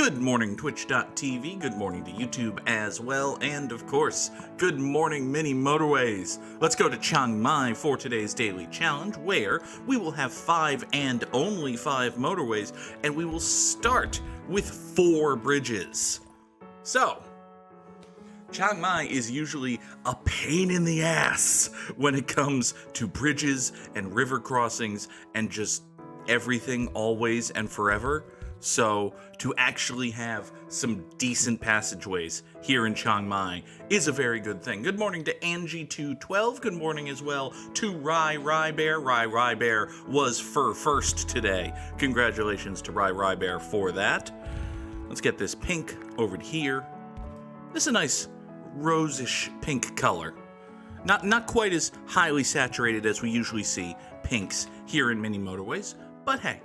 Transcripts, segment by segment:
Good morning, Twitch.tv. Good morning to YouTube as well. And of course, good morning, mini Motorways. Let's go to Chiang Mai for today's daily challenge, where we will have 5 and only 5 motorways, and we will start with 4 bridges. So, Chiang Mai is usually a pain in the ass when it comes to bridges and river crossings and just everything always and forever. So to actually have some decent passageways here in Chiang Mai is a very good thing. Good morning to Angie212. Good morning as well to Rai Bear. Rai Bear was first today. Congratulations to Rai Bear for that. Let's get this pink over to here. This is a nice rosish pink color. Not quite as highly saturated as we usually see pinks here in mini motorways, but hey.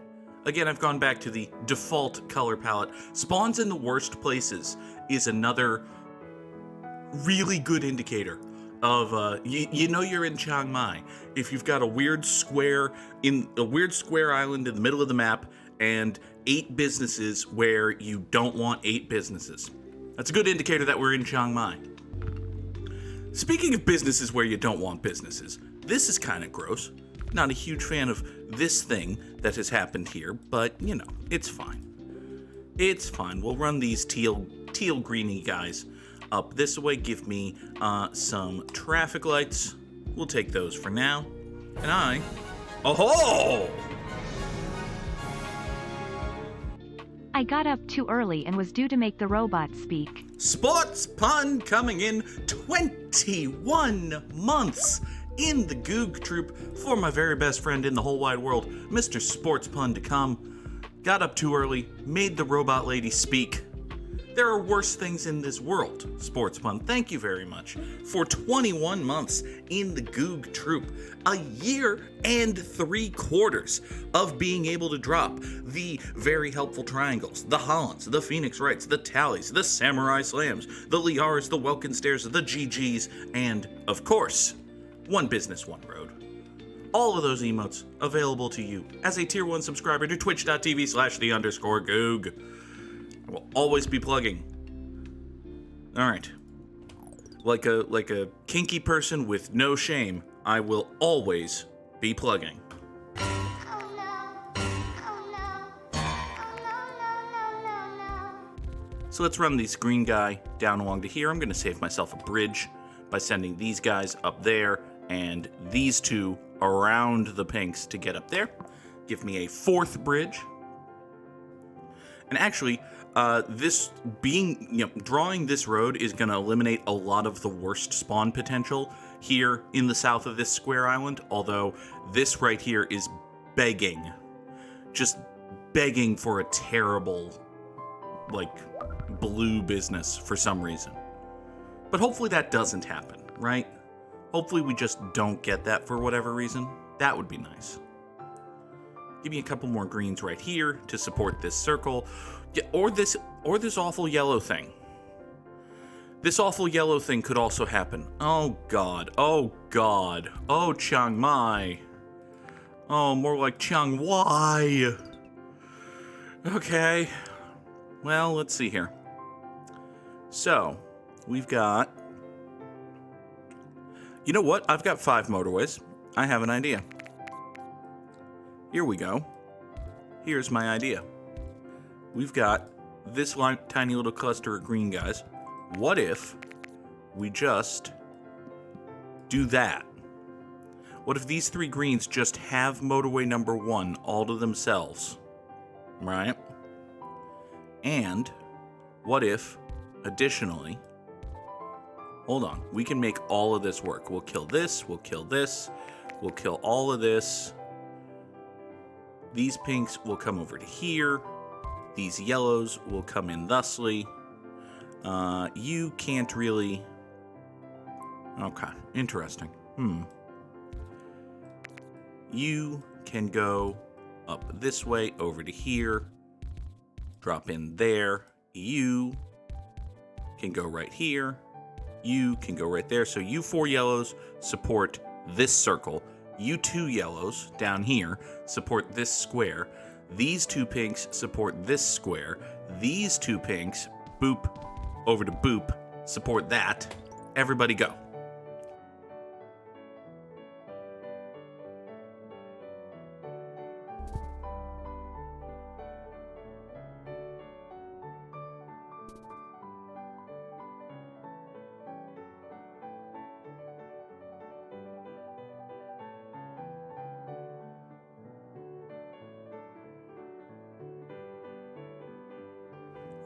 Again, I've gone back to the default color palette. Spawns in the worst places is another really good indicator of, you know you're in Chiang Mai. If you've got a weird square island in the middle of the map and 8 businesses where you don't want 8 businesses. That's a good indicator that we're in Chiang Mai. Speaking of businesses where you don't want businesses, this is kind of gross. Not a huge fan of this thing that has happened here, but, you know, it's fine. It's fine. We'll run these teal greeny guys up this way. Give me some traffic lights. We'll take those for now. And oh! I got up too early and was due to make the robot speak. Sports pun coming in 21 months in the Goog troop for my very best friend in the whole wide world, Mr. Sports Pun to come. Got up too early, made the robot lady speak. There are worse things in this world, Sports Pun. Thank you very much for 21 months in the Goog troop. A year and 3 quarters of being able to drop the very helpful triangles, the Hollands, the Phoenix Wrights, the Tallies, the Samurai Slams, the Liars, the Welkin Stairs, the GGs, and, of course, One Business, One Road. All of those emotes available to you as a Tier 1 subscriber to twitch.tv/the_Goog. I will always be plugging. Alright. Like a kinky person with no shame, I will always be plugging. So let's run this green guy down along to here. I'm going to save myself a bridge by sending these guys up there and these 2 around the pinks to get up there. Give me a 4th bridge. And actually, drawing this road is going to eliminate a lot of the worst spawn potential here in the south of this square island, although this right here is just begging for a terrible, blue business for some reason. But hopefully that doesn't happen, right? Hopefully we just don't get that for whatever reason. That would be nice. Give me a couple more greens right here to support this circle. Or this awful yellow thing. This awful yellow thing could also happen. Oh god. Oh god. Oh Chiang Mai. Oh, more like Chiang Wai. Okay. Well, let's see here. So, we've got... You know what? I've got 5 motorways. I have an idea. Here we go. Here's my idea. We've got this tiny little cluster of green guys. What if we just do that? What if these 3 greens just have motorway number 1 all to themselves? Right? And what if, additionally... Hold on, we can make all of this work. We'll kill this, we'll kill this, we'll kill all of this. These pinks will come over to here. These yellows will come in thusly. You can't really... Okay, interesting. You can go up this way over to here. Drop in there. You can go right here. You can go right there. So you 4 yellows support this circle. You 2 yellows down here support this square. These 2 pinks support this square. these two pinks, boop, over to boop, support that. Everybody go.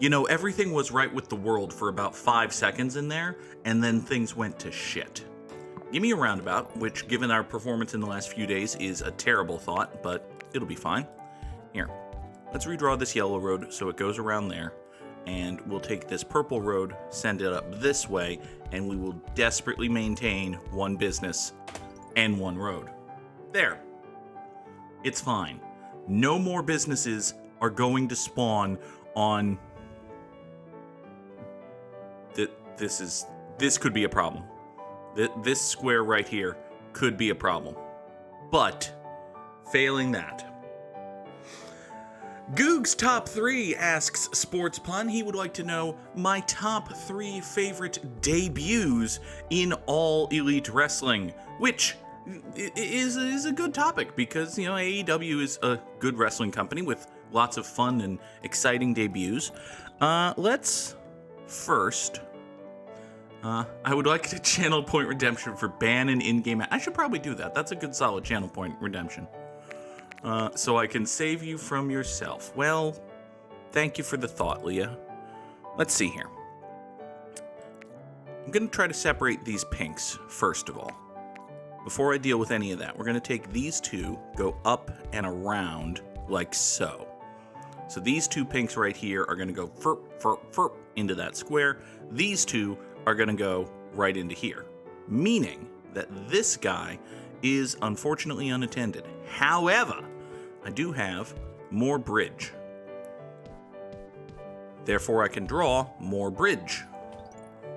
You know, everything was right with the world for about 5 seconds in there, and then things went to shit. Give me a roundabout, which, given our performance in the last few days, is a terrible thought, but it'll be fine. Here, let's redraw this yellow road so it goes around there, and we'll take this purple road, send it up this way, and we will desperately maintain one business and one road. There. It's fine. No more businesses are going to spawn on... This could be a problem. This square right here could be a problem. But, failing that. Goog's Top 3 asks Sports Pun. He would like to know my top 3 favorite debuts in All Elite Wrestling, which is a good topic because, you know, AEW is a good wrestling company with lots of fun and exciting debuts. Let's first... I would like to channel point redemption for ban and in-game... I should probably do that. That's a good solid channel point redemption. So I can save you from yourself. Well, thank you for the thought, Leah. Let's see here. I'm going to try to separate these pinks, first of all. Before I deal with any of that, we're going to take these two, go up and around, like so. So these two pinks right here are going to go ferp, ferp, ferp into that square. These two are going to go right into here, meaning that this guy is unfortunately unattended. However, I do have more bridge. Therefore, I can draw more bridge.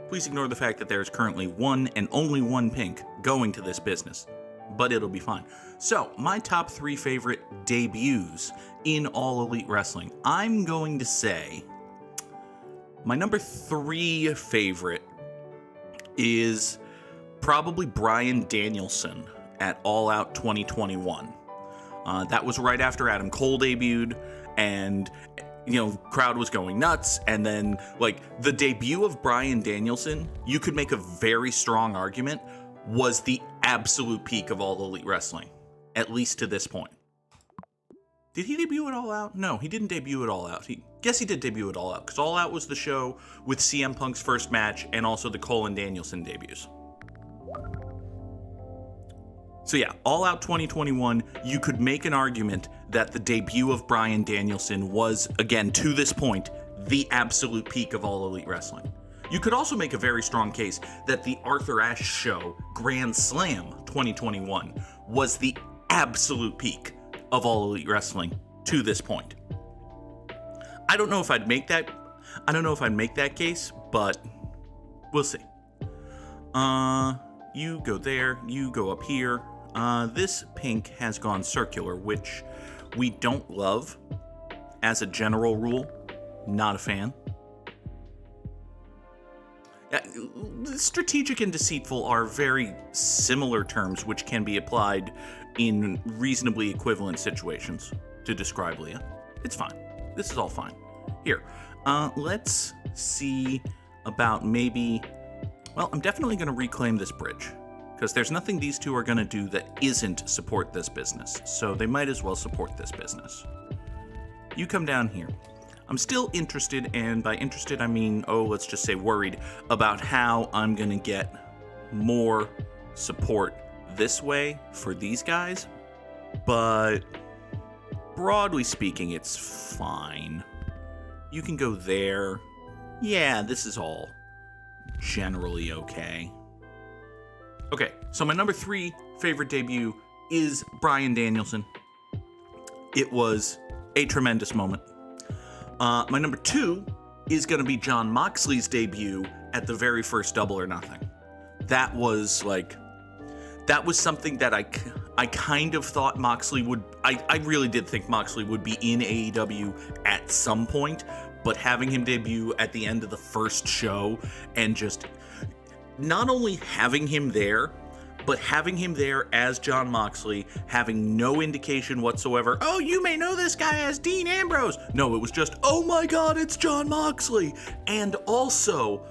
Please ignore the fact that there is currently one and only one pink going to this business, but it'll be fine. So, my top 3 favorite debuts in All Elite Wrestling. I'm going to say my number 3 favorite is probably Bryan Danielson at All Out 2021. That was right after Adam Cole debuted, and, you know, crowd was going nuts, and then, like, the debut of Bryan Danielson, you could make a very strong argument, was the absolute peak of All Elite Wrestling, at least to this point. Did he debut at All Out? No, he didn't debut at All Out. Guess he did debut at All Out, because All Out was the show with CM Punk's first match and also the Cole and Danielson debuts. So yeah, All Out 2021, you could make an argument that the debut of Bryan Danielson was, again, to this point, the absolute peak of All Elite Wrestling. You could also make a very strong case that the Arthur Ashe Show Grand Slam 2021 was the absolute peak of All Elite Wrestling to this point. I don't know if I'd make that case, but we'll see. You go there, you go up here. This pink has gone circular, which we don't love as a general rule. Not a fan. Strategic and deceitful are very similar terms which can be applied in reasonably equivalent situations to describe Leah. It's fine. This is all fine. Here, let's see about maybe... Well, I'm definitely going to reclaim this bridge, because there's nothing these two are going to do that isn't support this business, so they might as well support this business. You come down here. I'm still interested, and by interested I mean, let's just say worried, about how I'm going to get more support this way for these guys, but broadly speaking, it's fine. You can go there. Yeah, this is all generally okay. Okay, so my number 3 favorite debut is Bryan Danielson. It was a tremendous moment. My number 2 is going to be Jon Moxley's debut at the very first Double or Nothing. That was something that I kind of thought Moxley would... I really did think Moxley would be in AEW at some point, but having him debut at the end of the first show and just not only having him there, but having him there as Jon Moxley, having no indication whatsoever, oh, you may know this guy as Dean Ambrose. No, it was just, oh my God, it's Jon Moxley. And also,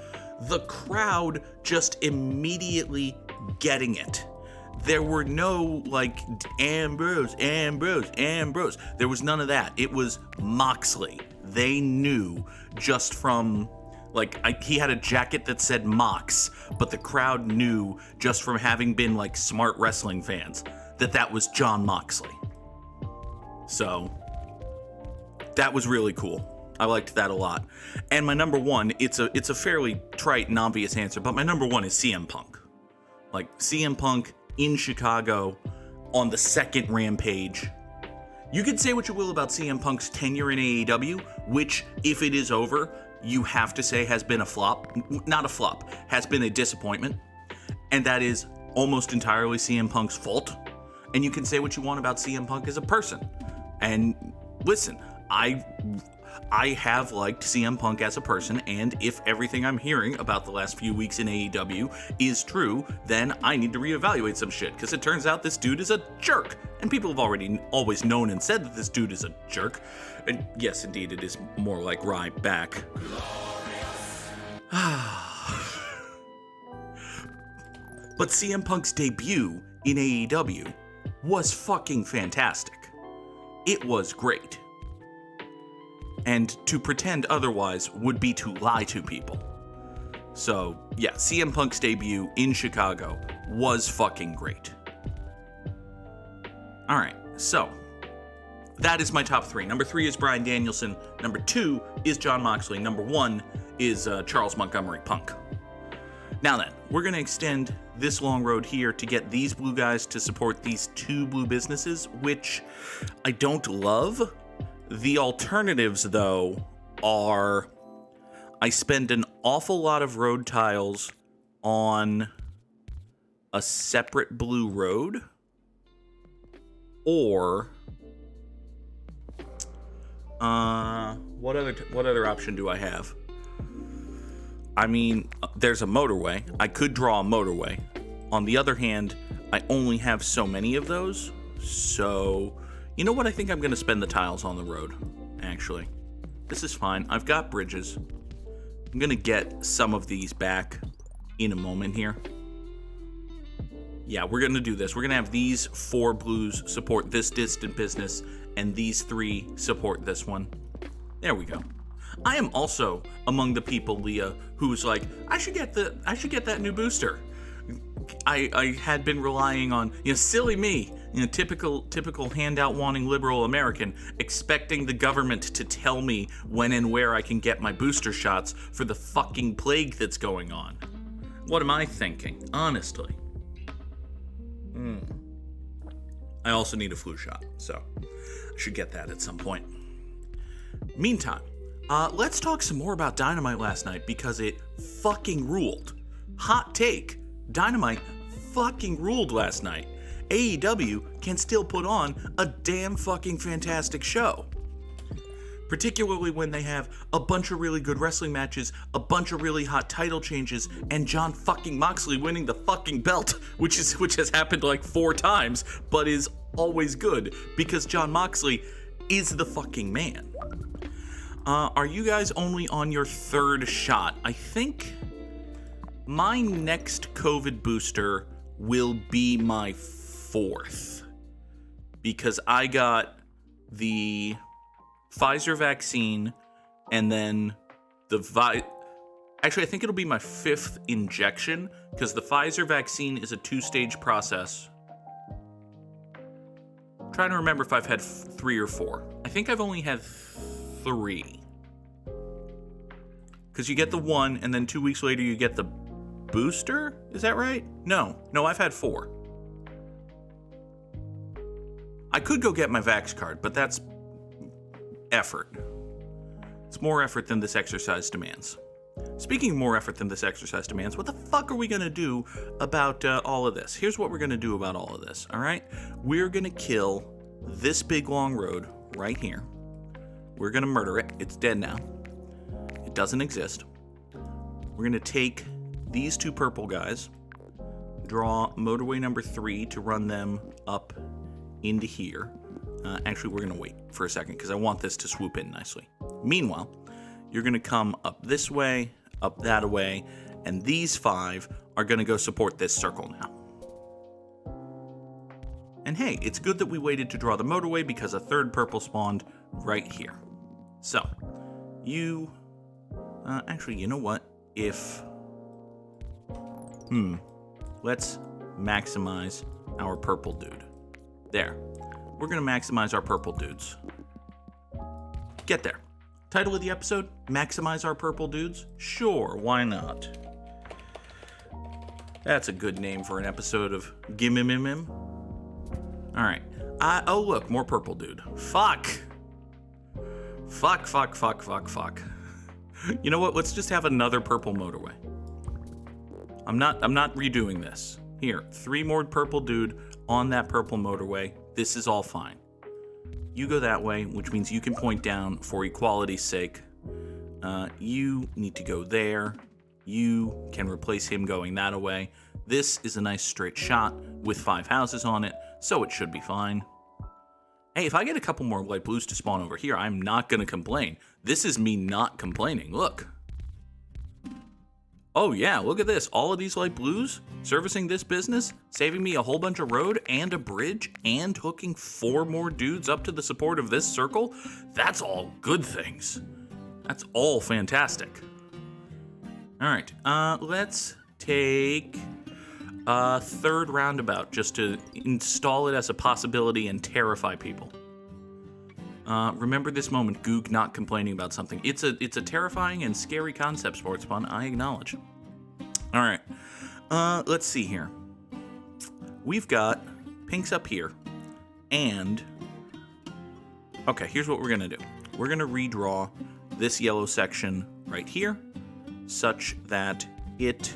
the crowd just immediately getting it. There were no, like, Ambrose. There was none of that. It was Moxley. They knew just from... Like, he had a jacket that said Mox, but the crowd knew just from having been, like, smart wrestling fans that that was Jon Moxley. So, that was really cool. I liked that a lot. And my number one, it's a fairly trite and obvious answer, but my number one is CM Punk. Like, CM Punk in Chicago on the second Rampage. You could say what you will about CM Punk's tenure in AEW, which, if it is over, you have to say has been a flop. Not a flop, has been a disappointment. And that is almost entirely CM Punk's fault. And you can say what you want about CM Punk as a person. And listen, I have liked CM Punk as a person, and if everything I'm hearing about the last few weeks in AEW is true, then I need to reevaluate some shit, because it turns out this dude is a jerk. And people have always known and said that this dude is a jerk. And yes, indeed, it is more like Ryback. But CM Punk's debut in AEW was fucking fantastic. It was great. And to pretend otherwise would be to lie to people. So, yeah, CM Punk's debut in Chicago was fucking great. Alright, so that is my top three. Number 3 is Bryan Danielson. Number 2 is Jon Moxley. Number 1 is Charles Montgomery Punk. Now then, we're going to extend this long road here to get these blue guys to support these 2 blue businesses, which I don't love. The alternatives, though, are I spend an awful lot of road tiles on a separate blue road, or what other option do I have? I mean, there's a motorway. I could draw a motorway. On the other hand, I only have so many of those, so you know what? I think I'm going to spend the tiles on the road, actually. This is fine. I've got bridges. I'm going to get some of these back in a moment here. Yeah, we're going to do this. We're going to have these 4 blues support this distant business, and these 3 support this one. There we go. I am also among the people, Leah, who's like, I should get that new booster. I had been relying on, silly me, typical handout wanting liberal American, expecting the government to tell me when and where I can get my booster shots for the fucking plague that's going on. What am I thinking? Honestly. I also need a flu shot, so I should get that at some point. Meantime, let's talk some more about Dynamite last night, because it fucking ruled. Hot take. Dynamite fucking ruled last night. AEW can still put on a damn fucking fantastic show. Particularly when they have a bunch of really good wrestling matches, a bunch of really hot title changes, and Jon fucking Moxley winning the fucking belt, which has happened like 4 times, but is always good, because Jon Moxley is the fucking man. Are you guys only on your 3rd shot? I think my next COVID booster will be my 4th, because I got the Pfizer vaccine and then actually, I think it'll be my 5th injection, because the Pfizer vaccine is a 2-stage process. I'm trying to remember if I've had 3 or 4. I think I've only had 3. Because you get the 1, and then 2 weeks later you get the booster? Is that right? No, I've had 4. I could go get my Vax card, but that's effort. It's more effort than this exercise demands. Speaking of more effort than this exercise demands, what the fuck are we going to do about all of this? Here's what we're going to do about all of this, all right? We're going to kill this big long road right here. We're going to murder it. It's dead now. doesn't exist. We're going to take these two purple guys, draw motorway number 3 to run them up into here. Actually, we're going to wait for a second because I want this to swoop in nicely. Meanwhile, you're going to come up this way, up that way, and these 5 are going to go support this circle now. And hey, it's good that we waited to draw the motorway because a third purple spawned right here. So, you... actually, you know what? Let's maximize our purple dude. There. We're going to maximize our purple dudes. Get there. Title of the episode, Maximize Our Purple Dudes? Sure, why not? That's a good name for an episode of GMMM. Alright. Oh look, more purple dude. Fuck. Fuck. You know what? Let's just have another purple motorway. I'm not redoing this. Here, 3 more purple dude on that purple motorway. This is all fine. You go that way, which means you can point down for equality's sake. You need to go there. You can replace him going that way. This is a nice straight shot with 5 houses on it, so it should be fine. Hey, if I get a couple more light blues to spawn over here, I'm not going to complain. This is me not complaining. Look. Oh yeah, look at this. All of these light blues servicing this business, saving me a whole bunch of road and a bridge, and hooking 4 more dudes up to the support of this circle. That's all good things. That's all fantastic. All right, let's take a third roundabout just to install it as a possibility and terrify people. Remember this moment, Goog not complaining about something. It's a terrifying and scary concept, Sports Fun, I acknowledge. All right, let's see here. We've got pinks up here, and... okay, here's what we're going to do. We're going to redraw this yellow section right here, such that it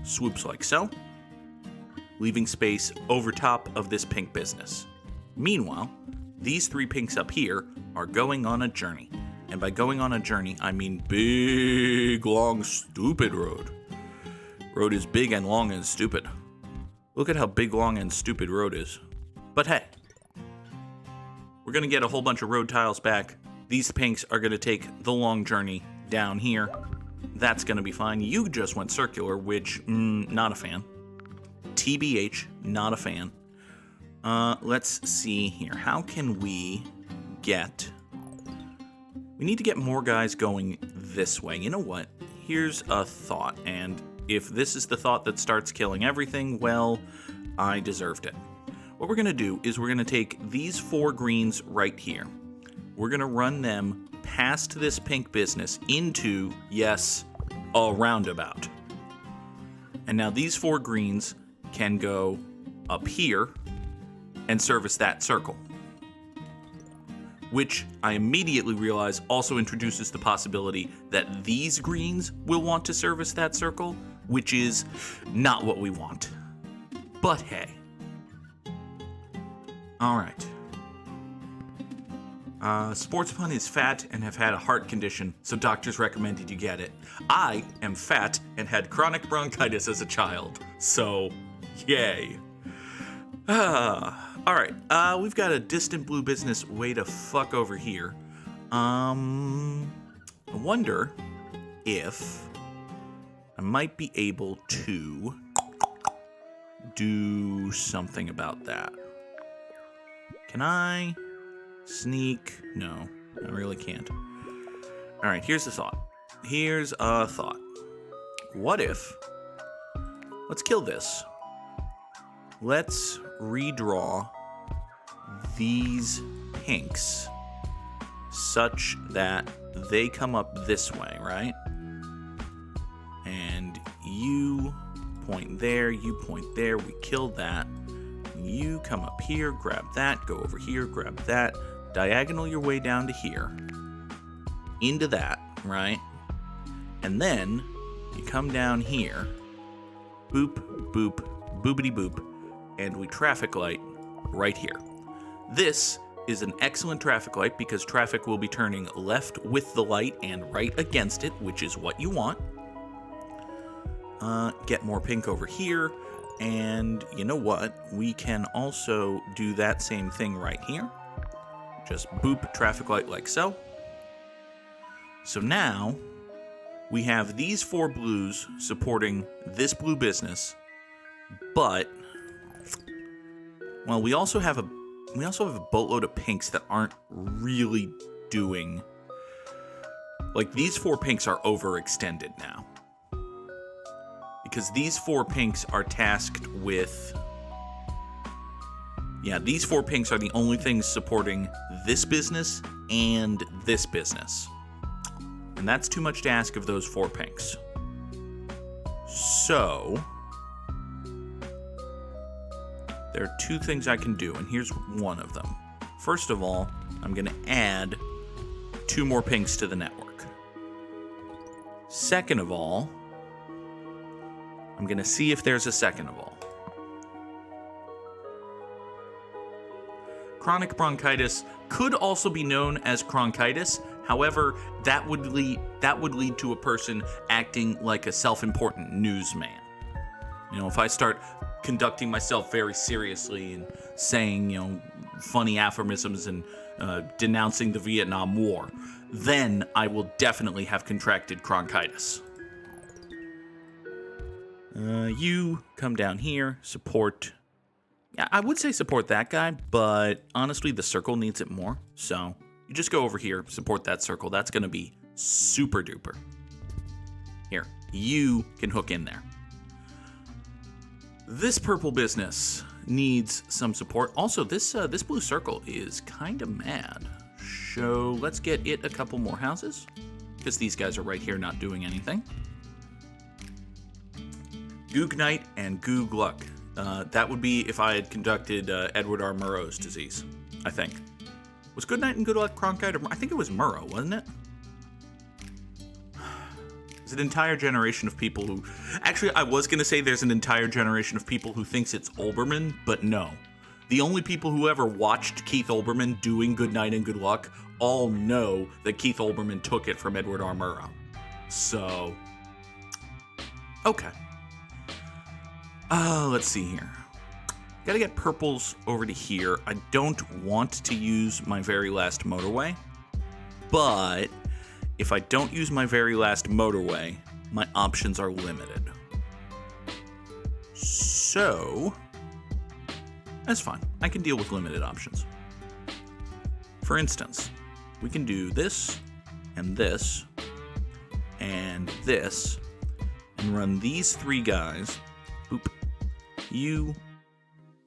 swoops like so, leaving space over top of this pink business. Meanwhile, these 3 pinks up here are going on a journey. And by going on a journey, I mean big, long, stupid road. Road is big and long and stupid. Look at how big, long, and stupid road is. But hey, we're going to get a whole bunch of road tiles back. These pinks are going to take the long journey down here. That's going to be fine. You just went circular, which, not a fan. TBH, not a fan. Let's see here. How can we get... we need to get more guys going this way. You know what? Here's a thought, and if this is the thought that starts killing everything, well, I deserved it. What we're going to do is we're going to take these 4 greens right here. We're going to run them past this pink business into, yes, a roundabout. And now these 4 greens can go up here and service that circle, which I immediately realize also introduces the possibility that these greens will want to service that circle, which is not what we want. But hey. Alright. Sports Pun is fat and have had a heart condition, so doctors recommended you get it. I am fat and had chronic bronchitis as a child, so yay. Alright, we've got a distant blue business way to fuck over here. I wonder if I might be able to do something about that. Can I sneak? No, I really can't. Alright, here's a thought. Here's a thought. What if... let's kill this. Let's redraw these pinks such that they come up this way, right? And you point there, you point there, we killed that. You come up here, grab that, go over here, grab that, diagonal your way down to here, into that, right? And then you come down here, boop, boop, boopity boop, and we traffic light right here. This is an excellent traffic light because traffic will be turning left with the light and right against it, which is what you want. Get more pink over here. And you know what? We can also do that same thing right here. Just boop traffic light like so. So now we have these 4 blues supporting this blue business, but well, we also have a boatload of pinks that aren't really doing, like, these 4 pinks are overextended now. Because these 4 pinks are tasked with... Yeah, these 4 pinks are the only things supporting this business and this business. And that's too much to ask of those 4 pinks. So... there are 2 things I can do, and here's one of them. First of all, I'm going to add 2 more pinks to the network. Second of all, I'm going to see if there's a second of all. Chronic bronchitis could also be known as bronchitis. However, that would lead to a person acting like a self-important newsman. You know, if I start conducting myself very seriously and saying, you know, funny aphorisms and denouncing the Vietnam War, then I will definitely have contracted bronchitis. You come down here, support. Yeah, I would say support that guy, but honestly, the circle needs it more. So you just go over here, support that circle. That's going to be super duper. Here, you can hook in there. This purple business needs some support. Also, this blue circle is kind of mad. So let's get it a couple more houses, because these guys are right here not doing anything. Goog Night and Goog Luck. That would be if I had conducted Edward R. Murrow's disease, I think. Was Good Night and Good Luck Cronkite? I think it was Murrow, wasn't it? There's an entire generation of people who... Actually, I was going to say there's an entire generation of people who thinks it's Olbermann, but no. The only people who ever watched Keith Olbermann doing Good Night and Good Luck all know that Keith Olbermann took it from Edward R. Murrow. So... okay. Let's see here. Gotta get purples over to here. I don't want to use my very last motorway, but if I don't use my very last motorway, my options are limited. So, that's fine. I can deal with limited options. For instance, we can do this, and this, and this, and run these 3 guys. Boop. You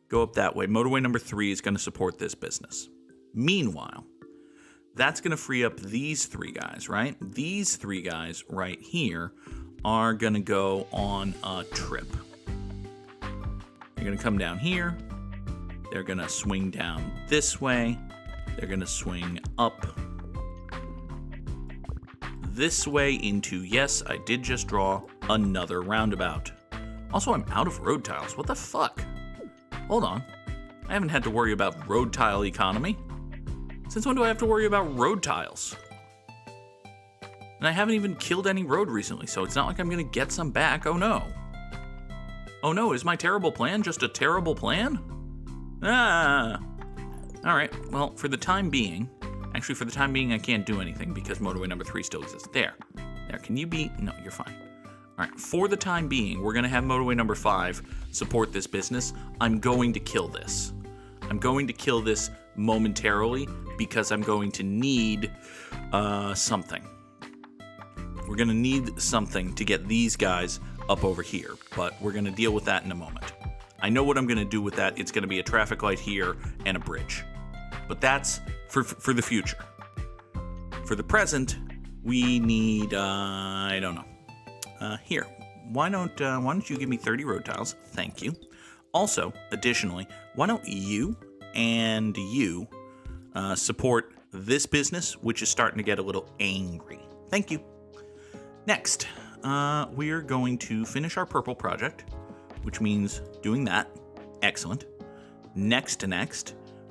go up that way. Motorway number 3 is going to support this business. Meanwhile, that's going to free up these 3 guys, right? These 3 guys right here are going to go on a trip. They're going to come down here. They're going to swing down this way. They're going to swing up this way into, yes, I did just draw another roundabout. Also, I'm out of road tiles. What the fuck? Hold on. I haven't had to worry about road tile economy. Since when do I have to worry about road tiles? And I haven't even killed any road recently, so it's not like I'm going to get some back. Oh no. Oh no, is my terrible plan just a terrible plan? Ah. Alright, well, for the time being... Actually, for the time being, I can't do anything because motorway number 3 still exists. There. There, can you be... No, you're fine. Alright, for the time being, we're going to have motorway number 5 support this business. I'm going to kill this. I'm going to kill this momentarily because I'm going to need something. We're going to need something to get these guys up over here, but we're going to deal with that in a moment. I know what I'm going to do with that. It's going to be a traffic light here and a bridge. But that's for the future. For the present, we need, I don't know. Here, why don't you give me 30 road tiles? Thank you. Also, additionally, why don't you and you support this business, which is starting to get a little angry. Thank you. Next, we're going to finish our purple project, which means doing that. Excellent. Next,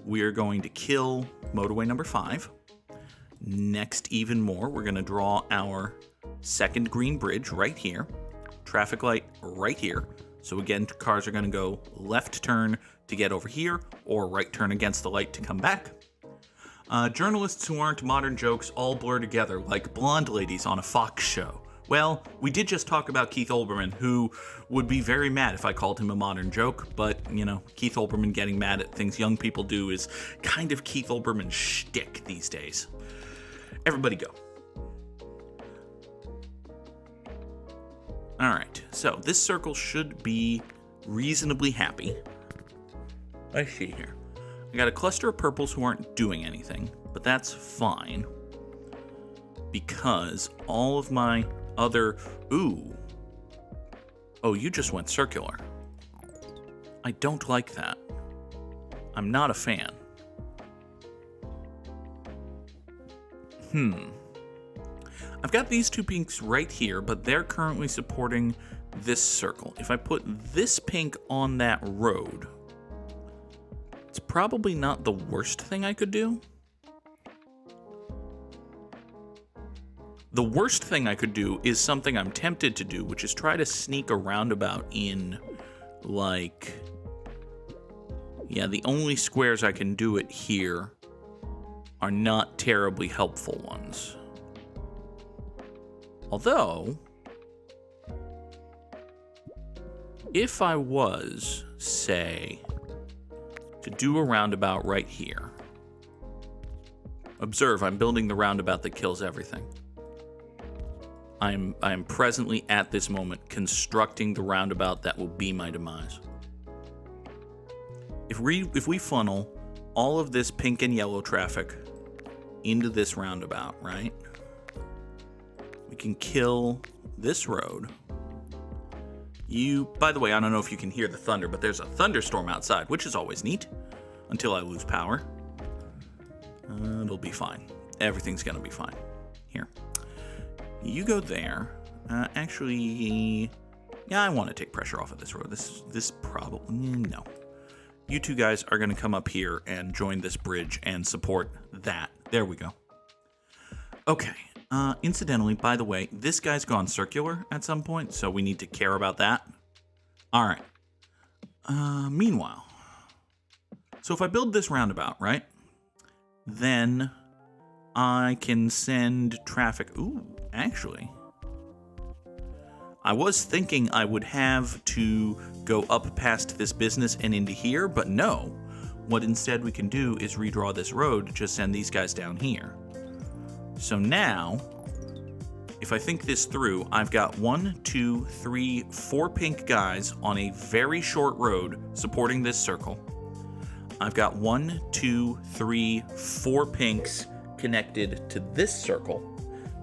we are going to kill motorway number 5. Next, even more, we're going to draw our second green bridge right here. Traffic light right here. So again, cars are going to go left turn to get over here, or right turn against the light to come back. Journalists who aren't modern jokes all blur together like blonde ladies on a Fox show. Well, we did just talk about Keith Olbermann, who would be very mad if I called him a modern joke, but, you know, Keith Olbermann getting mad at things young people do is kind of Keith Olbermann's shtick these days. Everybody go. Alright, so this circle should be reasonably happy. Let's see here. I got a cluster of purples who aren't doing anything, but that's fine. Because all of my other... Ooh. Oh, you just went circular. I don't like that. I'm not a fan. I've got these two pinks right here, but they're currently supporting this circle. If I put this pink on that road, it's probably not the worst thing I could do. The worst thing I could do is something I'm tempted to do, which is try to sneak a roundabout in, like... Yeah, the only squares I can do it here are not terribly helpful ones. Although, if I was, say, to do a roundabout right here. Observe, I'm building the roundabout that kills everything. I am presently at this moment constructing the roundabout that will be my demise. If we funnel all of this pink and yellow traffic into this roundabout, right? We can kill this road. By the way, I don't know if you can hear the thunder, but there's a thunderstorm outside, which is always neat, until I lose power. It'll be fine. Everything's gonna be fine. Here. You go there. Actually, yeah, I want to take pressure off of this road. This probably, no. You two guys are gonna come up here and join this bridge and support that. There we go. Okay. Incidentally, by the way, this guy's gone circular at some point, so we need to care about that. All right. Meanwhile, so if I build this roundabout, right, then I can send traffic. Ooh, actually, I was thinking I would have to go up past this business and into here, but no. What instead we can do is redraw this road to just send these guys down here. So now, if I think this through, I've got 1, 2, 3, 4 pink guys on a very short road supporting this circle. I've got 1, 2, 3, 4 pinks connected to this circle,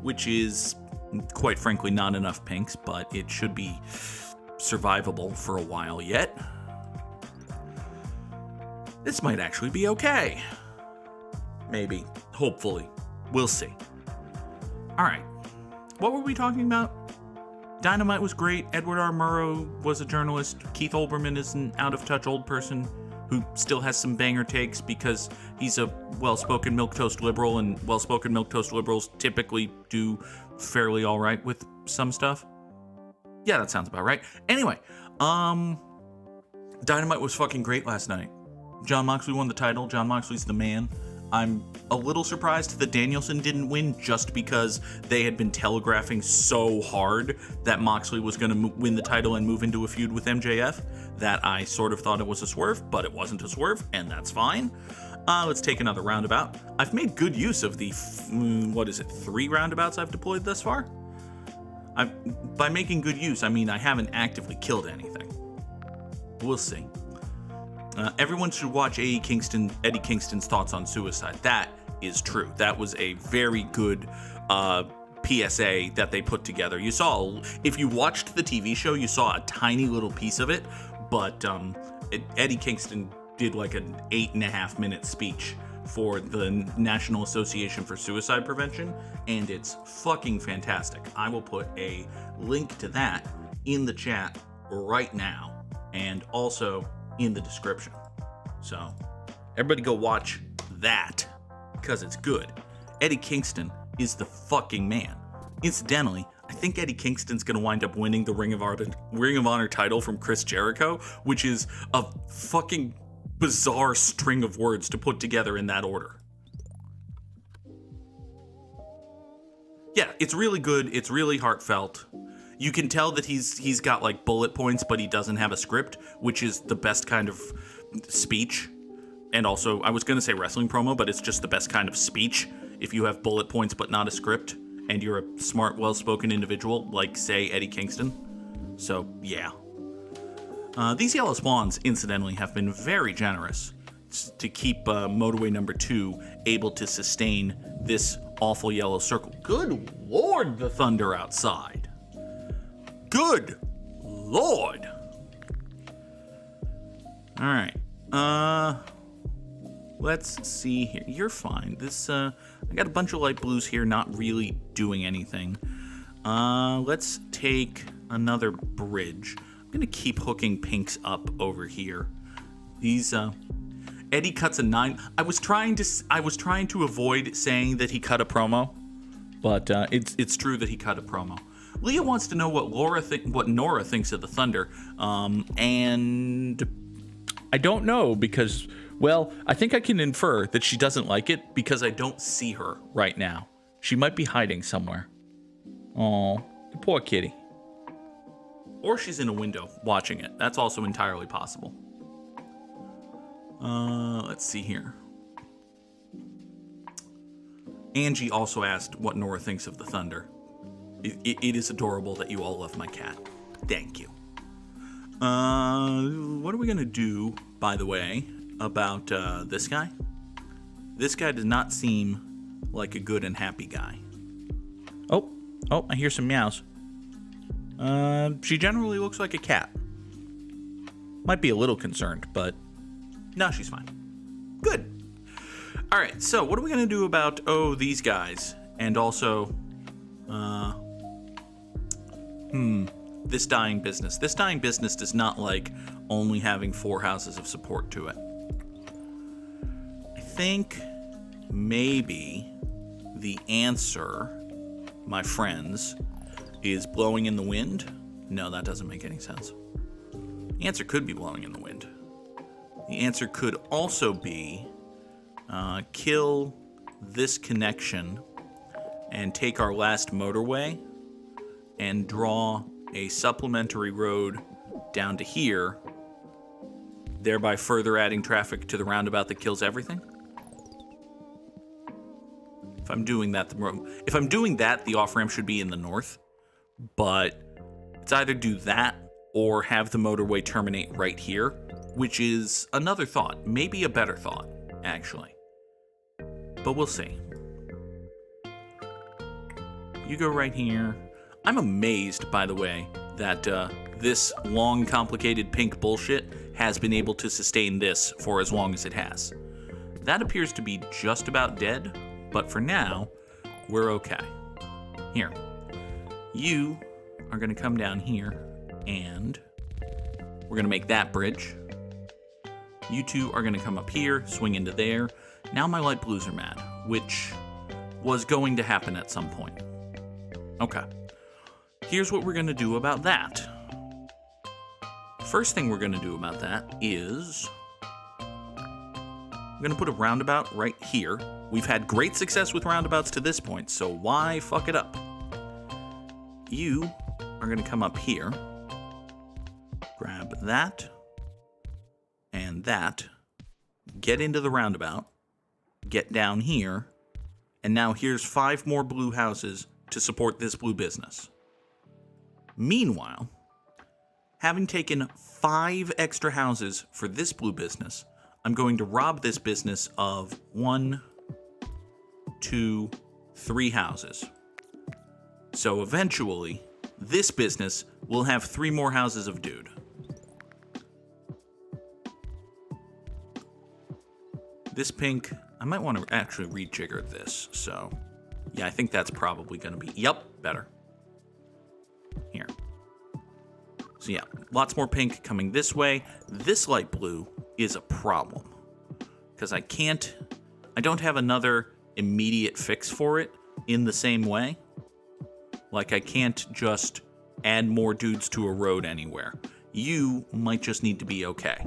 which is, quite frankly, not enough pinks, but it should be survivable for a while yet. This might actually be okay. Maybe. Hopefully. We'll see. Alright. What were we talking about? Dynamite was great. Edward R. Murrow was a journalist. Keith Olbermann is an out-of-touch old person who still has some banger takes because he's a well-spoken milquetoast liberal, and well-spoken milquetoast liberals typically do fairly alright with some stuff. Yeah, that sounds about right. Anyway, Dynamite was fucking great last night. Jon Moxley won the title. Jon Moxley's the man. I'm a little surprised that Danielson didn't win just because they had been telegraphing so hard that Moxley was going to win the title and move into a feud with MJF that I sort of thought it was a swerve, but it wasn't a swerve, and that's fine. Let's take another roundabout. I've made good use of the, 3 roundabouts I've deployed thus far? By making good use, I mean I haven't actively killed anything. We'll see. Everyone should watch Eddie Kingston's thoughts on suicide. That is true. That was a very good PSA that they put together. You saw, if you watched the TV show, you saw a tiny little piece of it, but Eddie Kingston did like an 8.5-minute speech for the National Association for Suicide Prevention, and it's fucking fantastic. I will put a link to that in the chat right now, and also in the description. So Everybody go watch that, because it's good. Eddie Kingston is the fucking man. Incidentally, I think Eddie Kingston's going to wind up winning the Ring of Honor title from Chris Jericho, which is a fucking bizarre string of words to put together in that order. Yeah, it's really good. It's really heartfelt. You can tell that he's got like bullet points, but he doesn't have a script, which is the best kind of speech. And also, I was going to say wrestling promo, but it's just the best kind of speech if you have bullet points but not a script, and you're a smart, well-spoken individual, like, say, Eddie Kingston. So, yeah. These Yellow Swans, incidentally, have been very generous to keep Motorway number 2 able to sustain this awful yellow circle. Good Lord, the thunder outside. Good Lord. All right. Let's see here. You're fine. This, I got a bunch of light blues here, not really doing anything. Let's take another bridge. I'm gonna keep hooking pinks up over here. These, Eddie cuts a 9. I was trying to avoid saying that he cut a promo, but it's true that he cut a promo. Leah wants to know what Nora thinks of the Thunder, and I don't know because, well, I think I can infer that she doesn't like it because I don't see her right now. She might be hiding somewhere. Oh, poor kitty. Or she's in a window watching it. That's also entirely possible. Let's see here. Angie also asked what Nora thinks of the Thunder. It is adorable that you all love my cat. Thank you. What are we gonna do, by the way, about this guy? This guy does not seem like a good and happy guy. Oh, I hear some meows. She generally looks like a cat. Might be a little concerned, but no, she's fine. Good. All right, so what are we gonna do about, these guys? And also, this dying business. This dying business does not like only having 4 houses of support to it. I think maybe the answer, my friends, is blowing in the wind. No, that doesn't make any sense. The answer could be blowing in the wind. The answer could also be kill this connection and take our last motorway and draw a supplementary road down to here, thereby further adding traffic to the roundabout that kills everything. If I'm doing that, the off-ramp should be in the north, but it's either do that or have the motorway terminate right here, which is another thought, maybe a better thought, actually. But we'll see. You go right here. I'm amazed, by the way, that this long, complicated pink bullshit has been able to sustain this for as long as it has. That appears to be just about dead, but for now, we're okay. Here. You are going to come down here, and we're going to make that bridge. You two are going to come up here, swing into there. Now my light blues are mad, which was going to happen at some point. Okay. Here's what we're going to do about that. First thing we're going to do about that is I'm going to put a roundabout right here. We've had great success with roundabouts to this point, so why fuck it up? You are going to come up here, grab that and that, get into the roundabout, get down here, and now here's 5 more blue houses to support this blue business. Meanwhile, having taken 5 extra houses for this blue business, I'm going to rob this business of 1, 2, 3 houses. So eventually, this business will have 3 more houses of dude. This pink, I might want to actually rejigger this, so yeah, I think that's probably going to be, yep, better. Here. So yeah, lots more pink coming this way. This light blue is a problem, because I don't have another immediate fix for it in the same way. Like, I can't just add more dudes to a road anywhere. You might just need to be okay,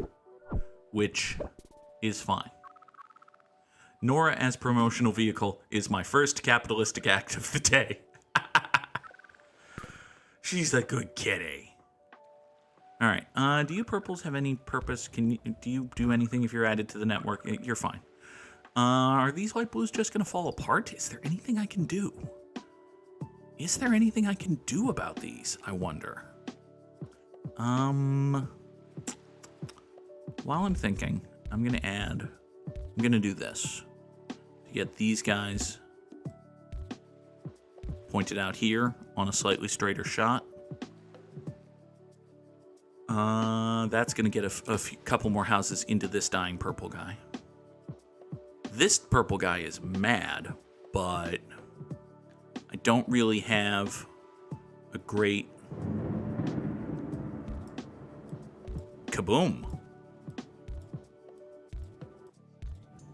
which is fine. Nora as promotional vehicle is my first capitalistic act of the day. She's a good kitty. All right. Do you purples have any purpose? Do you do anything if you're added to the network? You're fine. Are these light blues just going to fall apart? Is there anything I can do? Is there anything I can do about these? I wonder. While I'm thinking, I'm going to do this. To get these guys pointed out here on a slightly straighter shot. That's going to get a couple more houses into this dying purple guy. This purple guy is mad, but I don't really have a great... Kaboom.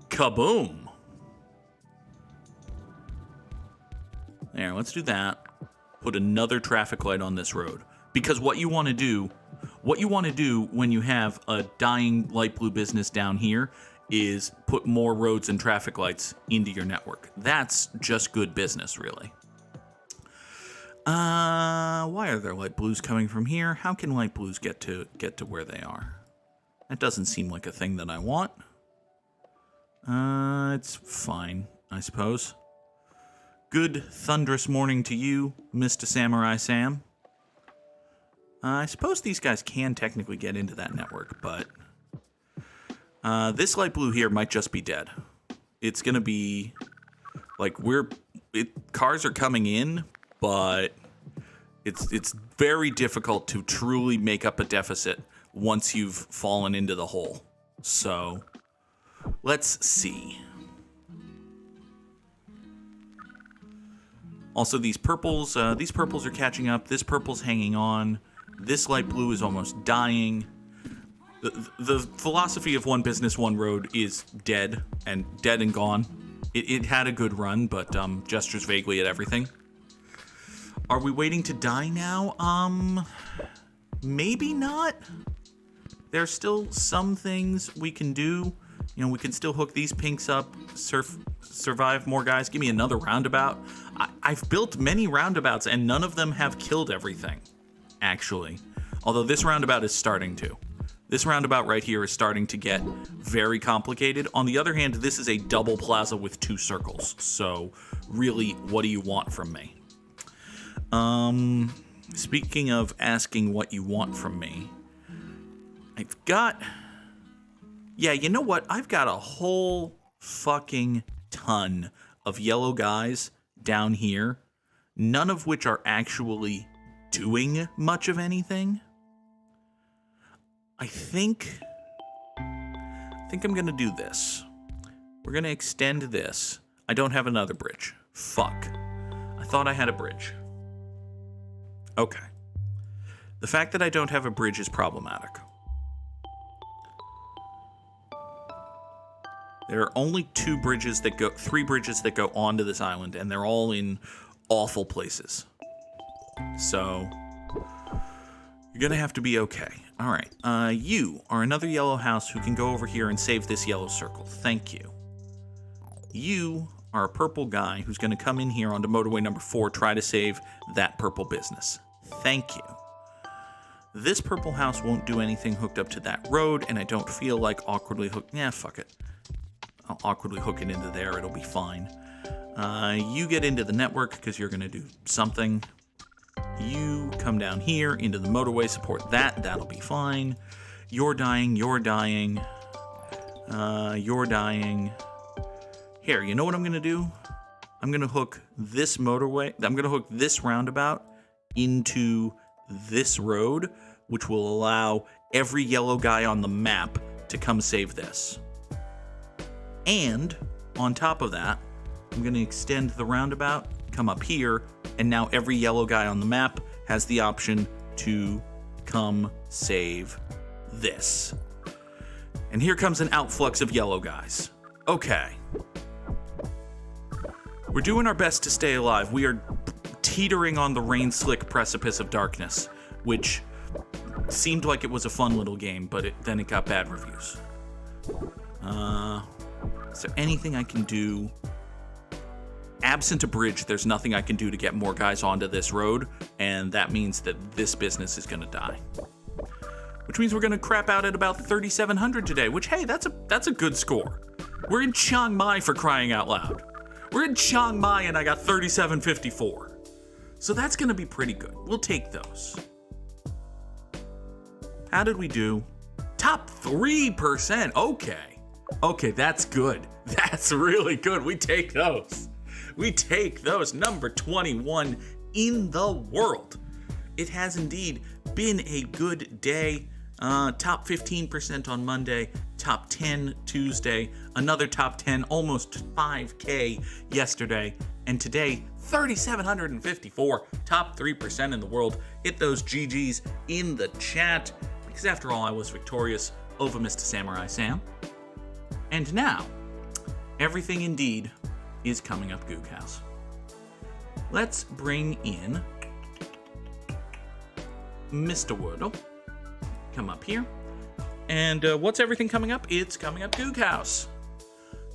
Kaboom. There, let's do that. Put another traffic light on this road. Because what you want to do when you have a dying light blue business down here is put more roads and traffic lights into your network. That's just good business, really. Why are there light blues coming from here? How can light blues get to where they are? That doesn't seem like a thing that I want. It's fine, I suppose. Good thunderous morning to you, Mr. Samurai Sam. I suppose these guys can technically get into that network, but this light blue here might just be dead. It's gonna be like cars are coming in, but it's very difficult to truly make up a deficit once you've fallen into the hole. So let's see. Also, these purples are catching up. This purple's hanging on. This light blue is almost dying. The philosophy of one business, one road is dead and gone. It had a good run, but gestures vaguely at everything. Are we waiting to die now? Maybe not. There's still some things we can do. You know, we can still hook these pinks up, survive more guys. Give me another roundabout. I've built many roundabouts, and none of them have killed everything, actually. Although this roundabout is starting to. This roundabout right here is starting to get very complicated. On the other hand, this is a double plaza with 2 circles. So, really, what do you want from me? Speaking of asking what you want from me, I've got... Yeah, you know what? I've got a whole fucking ton of yellow guys down here, none of which are actually doing much of anything. I think I'm gonna do this. We're gonna extend this. I don't have another bridge. Fuck. I thought I had a bridge. Okay. The fact that I don't have a bridge is problematic. There are only 3 bridges that go onto this island, and they're all in awful places. So, you're gonna have to be okay. All right, you are another yellow house who can go over here and save this yellow circle. Thank you. You are a purple guy who's gonna come in here onto motorway number 4, try to save that purple business. Thank you. This purple house won't do anything hooked up to that road, and I don't feel like awkwardly fuck it. I'll awkwardly hook it into there, it'll be fine. You get into the network because you're going to do something. You come down here into the motorway, support that, that'll be fine. You're dying. You're dying. Here, you know what I'm going to do? I'm going to hook this motorway, I'm going to hook this roundabout into this road, which will allow every yellow guy on the map to come save this. And on top of that, I'm going to extend the roundabout, come up here, and now every yellow guy on the map has the option to come save this. And here comes an outflux of yellow guys. Okay. We're doing our best to stay alive. We are teetering on the rain-slick precipice of darkness, which seemed like it was a fun little game, but then it got bad reviews. Is there anything I can do? Absent a bridge, there's nothing I can do to get more guys onto this road, and that means that this business is going to die. Which means we're going to crap out at about 3,700 today, which, hey, that's a good score. We're in Chiang Mai, for crying out loud. We're in Chiang Mai and I got 3754. So that's going to be pretty good. We'll take those. How did we do? Top 3%. Okay, that's good. That's really good. We take those. We take those. Number 21 in the world. It has indeed been a good day. Top 15% on Monday, top 10 Tuesday, another top 10, almost 5K yesterday, and today, 3,754, top 3% in the world. Hit those GGs in the chat, because after all, I was victorious over Mr. Samurai Sam. And now, everything indeed is coming up Goog House. Let's bring in Mr. Wordle. Come up here. And what's everything coming up? It's coming up Goog House.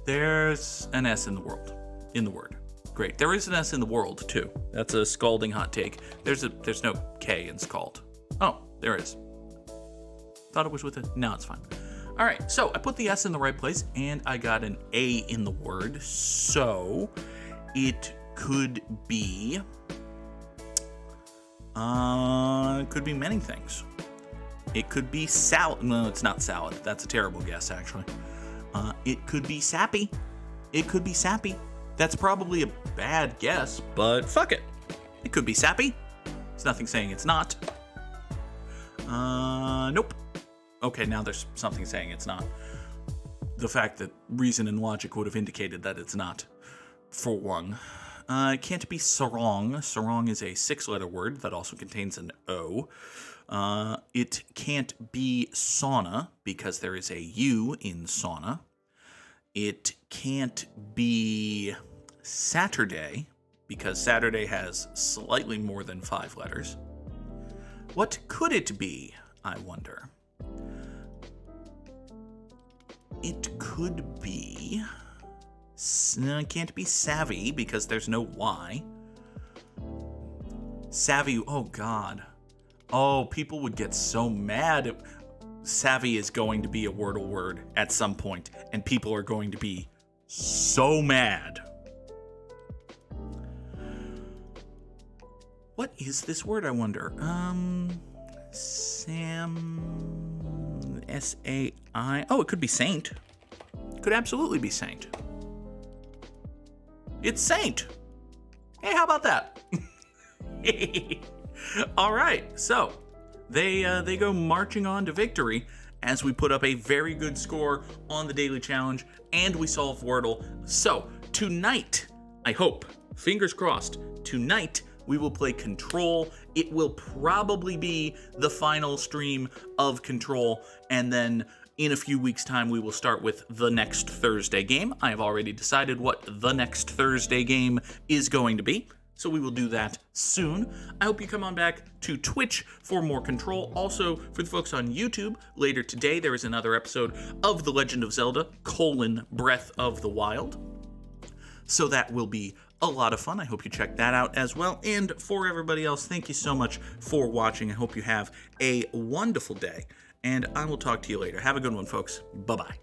There's an S in the world. In the word. Great. There is an S in the world, too. That's a scalding hot take. There's no K in scald. Oh, there is. Thought it was with a... No, it's fine. All right, so I put the S in the right place, and I got an A in the word. So it could be... it could be many things. It could be salad. No, it's not salad. That's a terrible guess, actually. It could be sappy. It could be sappy. That's probably a bad guess, but fuck it. It could be sappy. There's nothing saying it's not. Nope. Okay, now there's something saying it's not. The fact that reason and logic would have indicated that it's not, for one. It can't be sarong. Sarong is a 6-letter word that also contains an O. It can't be sauna because there is a U in sauna. It can't be Saturday because Saturday has slightly more than 5 letters. What could it be, I wonder? It could be... It can't be savvy because there's no Y. Savvy, oh God. Oh, people would get so mad. Savvy is going to be a Wordle word at some point, and people are going to be so mad. What is this word, I wonder? S-A-I. Oh, it could be saint. Could absolutely be saint. It's saint. Hey, how about that? All right, so they go marching on to victory as we put up a very good score on the daily challenge and we solve Wordle. So tonight, I hope, fingers crossed, tonight we will play Control. It will probably be the final stream of Control, and then in a few weeks' time, we will start with the next Thursday game. I have already decided what the next Thursday game is going to be, so we will do that soon. I hope you come on back to Twitch for more Control. Also, for the folks on YouTube, later today, there is another episode of The Legend of Zelda, Breath of the Wild. So that will be a lot of fun. I hope you check that out as well. And for everybody else, thank you so much for watching. I hope you have a wonderful day. And I will talk to you later. Have a good one, folks. Bye-bye.